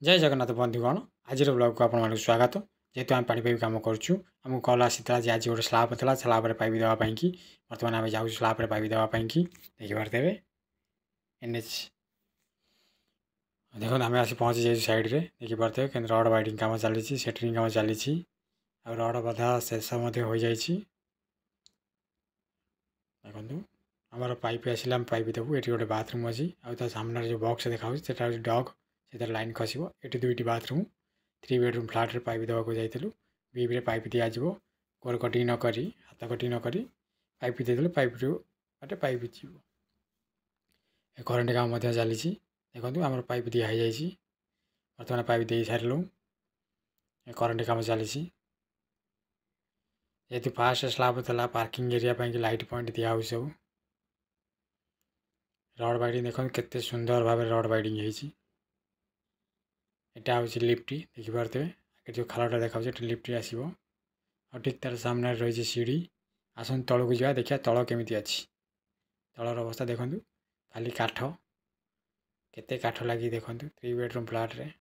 जय जगन्नाथ बंधुगण आज ब्लॉग को आप स्वागत जेहेतु आम पानी पाइप कम करूँ कल आसाला आज गोटे स्लाब था स्लाब पाइप देवाई कि बर्तमान आम जाऊँ स्लाब पाइप देवाई कि देखिपे एनएच देखो आम आसी पहुँची जाइए सैड्रे देखिपे कि रड वाइडिंग कम चली सेटरिंग कम चली रड बधा शेष हो जाए देखो आमर पाइप आसला पाइप देवु ये गोटे बाथरूम अच्छी आ सामने जो बक्स देखा डग से लाइन खसब ये दुईट बाथरूम 3 बेडरूम फ्लाट्रे पाइप देवाक जाइलु बीब्रे पाइप दिज्व गोर कटिंग नक हाथ कटिंग नक पाइप देदेले पाइप बाटे पाइप जीव करेन्ट काम चली देखो आम पाइप दिखाई जाइए बर्तमान पाइप दे सारू करेन्ट काम चली जेहेतु फास्ट स्लाब था पार्किंग एरिया लाइट पॉइंट दिया सब रड बाइडिंग देखो केते सुंदर भाव रड बाइडिंग होती यहाँ हूँ लिफ्ट देखिपे आगे जो खालटा देखा लिफ्ट आसो और ठीक तार सामने रही सीढ़ी आसन तौक जा देखिए तल केमी अच्छी तलर अवस्था देखूँ खाली काठ केते काठ लगी देखूँ 3 बेडरूम फ्लाट्रे